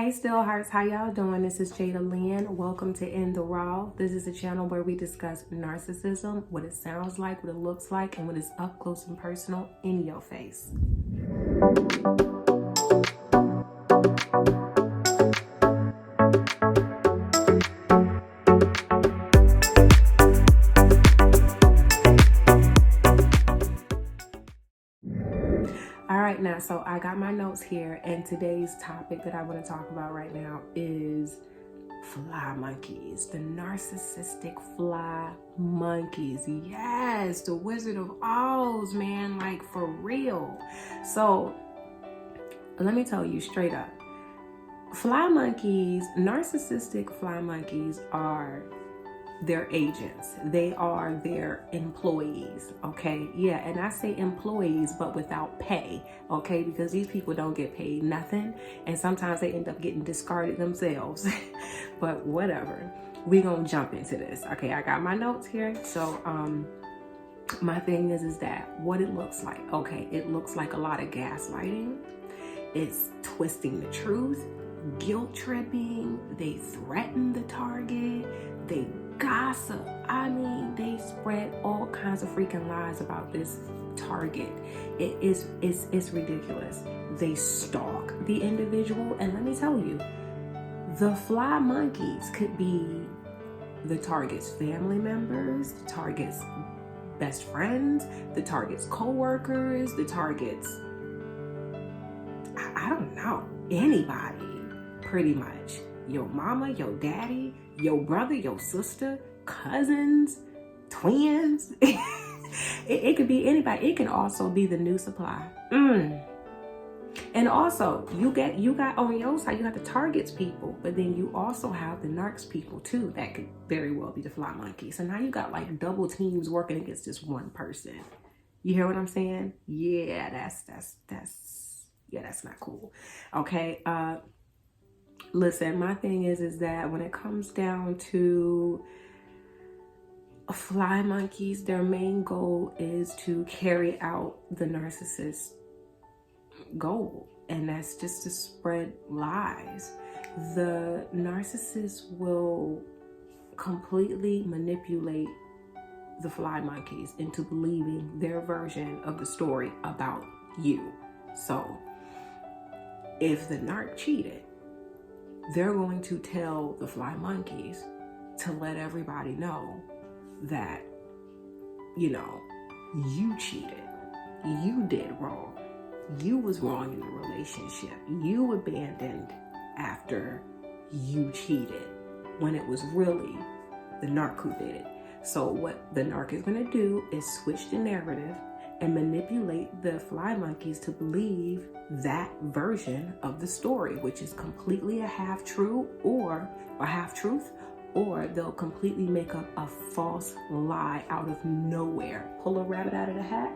Hey still hearts, how y'all doing? This is Jada Lynn. Welcome to In the Raw. This is a channel where we discuss narcissism, what it sounds like, what it looks like, and what is up close and personal in your face. Now, so I got my notes here, and today's topic that I want to talk about right now is fly monkeys, the narcissistic fly monkeys. Yes, the Wizard of Oz, man, like for real. So let me tell you straight up, fly monkeys, narcissistic fly monkeys are their agents. They are their employees, okay? Yeah, and I say employees, but without pay, okay? Because these people don't get paid nothing, and sometimes they end up getting discarded themselves. But whatever, we gonna jump into this. Okay, I got my notes here. So my thing is that what it looks like. Okay, it looks like a lot of gaslighting. It's twisting the truth, guilt tripping. They threaten the target. They gossip. I mean, they spread all kinds of freaking lies about this target. It's ridiculous. They stalk the individual, and let me tell you, the fly monkeys could be the target's family members, the target's best friends, the target's co-workers, the target's I don't know, anybody, pretty much. Your mama, your daddy, your brother, your sister, cousins, twins. it could be anybody. It can also be the new supply. And also, you got on your side, you got the targets people, but then you also have the narcs people too. That could very well be the fly monkey. So now you got like double teams working against this one person. You hear what I'm saying? Yeah, that's not cool. Okay. Listen, my thing is that when it comes down to fly monkeys, their main goal is to carry out the narcissist goal, and that's just to spread lies. The narcissist will completely manipulate the fly monkeys into believing their version of the story about you. So if the narc cheated, they're going to tell the fly monkeys to let everybody know that, you know, you cheated, you did wrong, you was wrong in the relationship, you abandoned after you cheated, when it was really the narc who did it. So what the narc is going to do is switch the narrative and manipulate the fly monkeys to believe that version of the story, which is completely a half-true or a half-truth, or they'll completely make up a false lie out of nowhere, pull a rabbit out of the hat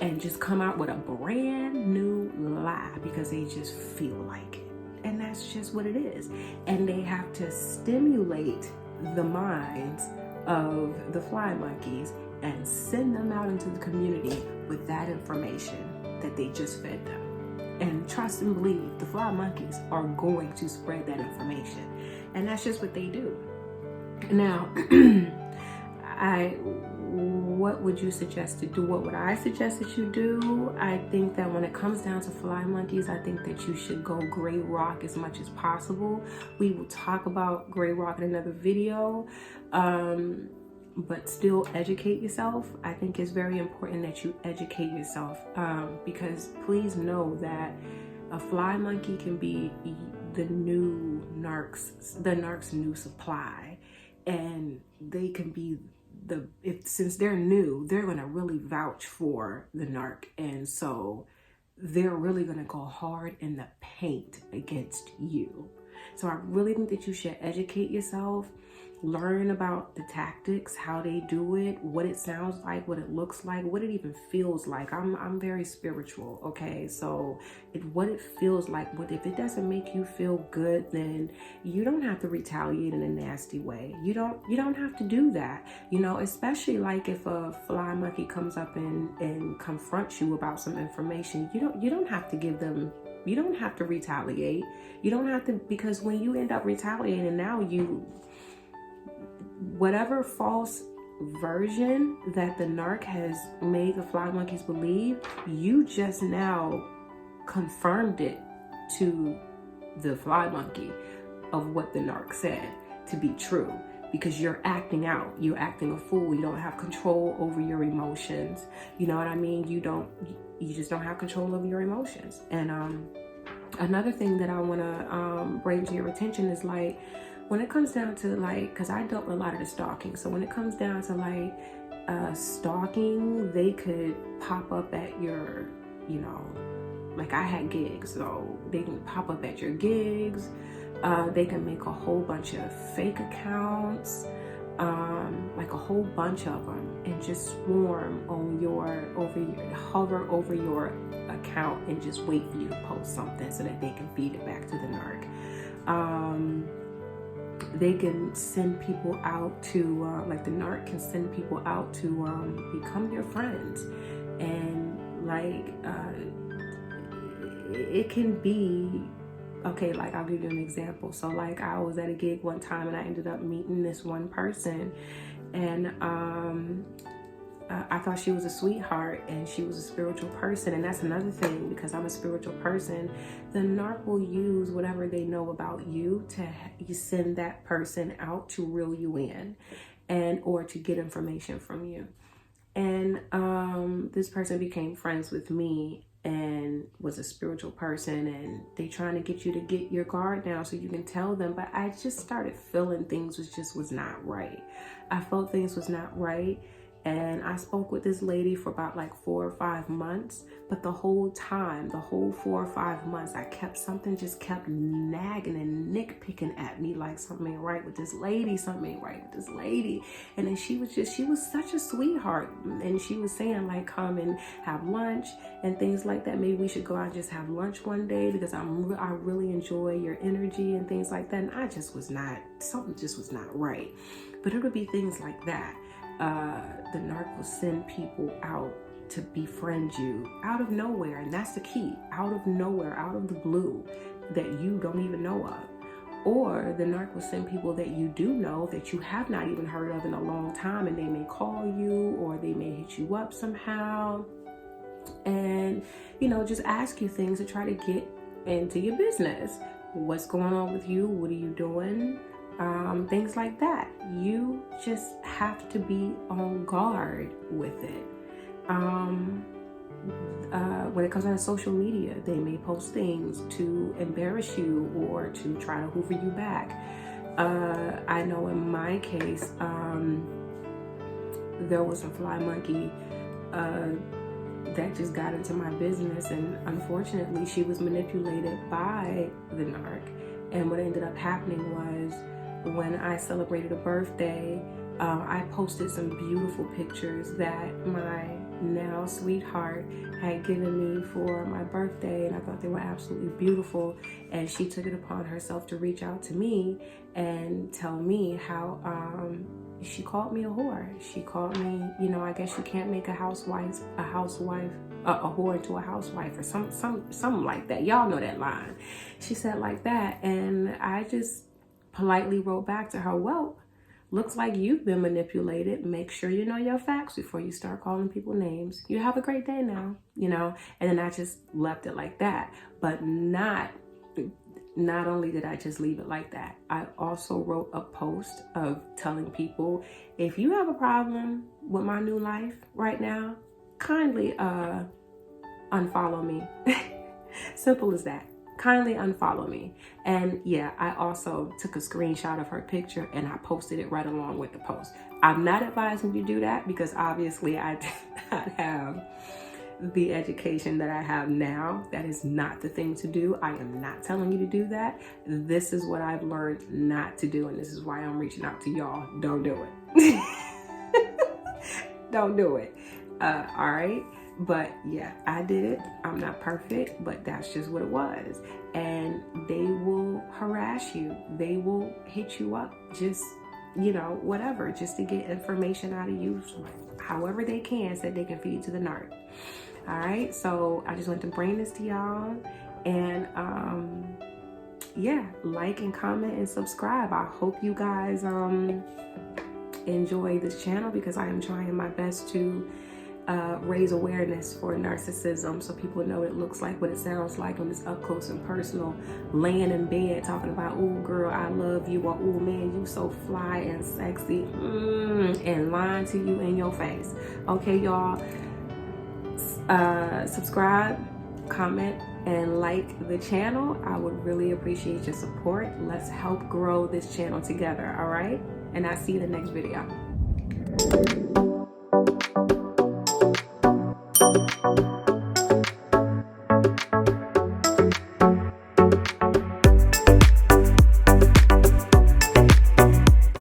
and just come out with a brand new lie because they just feel like it. And that's just what it is. And they have to stimulate the minds of the fly monkeys and send them out into the community with that information that they just fed them. And trust and believe, the fly monkeys are going to spread that information. And that's just what they do. Now, what would you suggest to do? What would I suggest that you do? I think that when it comes down to fly monkeys, I think that you should go gray rock as much as possible. We will talk about gray rock in another video. But still educate yourself. I think it's very important that you educate yourself, because please know that a fly monkey can be the narc's new supply, and they can be since they're new, they're gonna really vouch for the narc, and so they're really gonna go hard in the paint against you. So I really think that you should educate yourself. Learn about the tactics, how they do it, what it sounds like, what it looks like, what it even feels like. I'm very spiritual, okay? So what it feels like, if it doesn't make you feel good, then you don't have to retaliate in a nasty way. You don't have to do that, you know, especially like if a fly monkey comes up and confronts you about some information. You don't have to give them You don't have to retaliate. You don't have to, because when you end up retaliating, now whatever false version that the narc has made the fly monkeys believe, you just now confirmed it to the fly monkey of what the narc said to be true, because you're acting out. You're acting a fool. You don't have control over your emotions. You know what I mean? You just don't have control over your emotions. And another thing that I want to bring to your attention is, like, when it comes down to, like, because I dealt with a lot of the stalking. So when it comes down to, like, stalking, they could pop up at your, you know, like, I had gigs, so they can pop up at your gigs. They can make a whole bunch of fake accounts, like a whole bunch of them, and just swarm on hover over your account and just wait for you to post something so that they can feed it back to the narc. They can send people out to, like, the narc can send people out to become your friends. And, like, it can be, okay, like, I'll give you an example. So, like, I was at a gig one time and I ended up meeting this one person, and I thought she was a sweetheart and she was a spiritual person. And that's another thing, because I'm a spiritual person, the narc will use whatever they know about you to send that person out to reel you in, and or to get information from you. And this person became friends with me and was a spiritual person, and they trying to get you to get your guard down so you can tell them. But I just started feeling things was not right. I felt things was not right. And I spoke with this lady for about like 4 or 5 months, but the whole time, the whole 4 or 5 months, something just kept nagging and nitpicking at me, like something ain't right with this lady, something ain't right with this lady. And then she was such a sweetheart. And she was saying, like, come and have lunch and things like that. Maybe we should go out and just have lunch one day, because I really enjoy your energy and things like that. And something just was not right. But it would be things like that. The narc will send people out to befriend you out of nowhere, and that's the key. Out of nowhere, out of the blue, that you don't even know of. Or the narc will send people that you do know, that you have not even heard of in a long time, and they may call you or they may hit you up somehow and, you know, just ask you things to try to get into your business. What's going on with you? What are you doing? Things like that. You just have to be on guard with it. When it comes to social media, they may post things to embarrass you or to try to hoover you back. I know in my case, there was a fly monkey that just got into my business, and unfortunately she was manipulated by the narc. And what ended up happening was, when I celebrated a birthday, I posted some beautiful pictures that my now sweetheart had given me for my birthday, and I thought they were absolutely beautiful. And she took it upon herself to reach out to me and tell me how she called me a whore. She called me, you know, I guess you can't make a whore into a housewife, or something like that. Y'all know that line. She said like that, and I just politely wrote back to her, well, looks like you've been manipulated. Make sure you know your facts before you start calling people names. You have a great day now, you know. And then I just left it like that. But not only did I just leave it like that, I also wrote a post of telling people, if you have a problem with my new life right now, kindly unfollow me. Simple as that. Kindly unfollow me. And yeah, I also took a screenshot of her picture and I posted it right along with the post. I'm not advising you to do that, because obviously I did not have the education that I have now. That is not the thing to do. I am not telling you to do that. This is what I've learned not to do, and this is why I'm reaching out to y'all. Don't do it. Don't do it. All right. But yeah, I did it. I'm not perfect, but that's just what it was. And they will harass you. They will hit you up, just, you know, whatever, just to get information out of you, however they can, so that they can feed to the narc. All right. So I just want to bring this to y'all. And yeah, like and comment and subscribe. I hope you guys enjoy this channel, because I am trying my best to raise awareness for narcissism, so people know it looks like what it sounds like when it's up close and personal, laying in bed talking about, oh girl, I love you, or oh man, you so fly and sexy, and lying to you in your face. Okay, y'all, subscribe, comment, and like the channel. I would really appreciate your support. Let's help grow this channel together, all right? And I'll see you in the next video.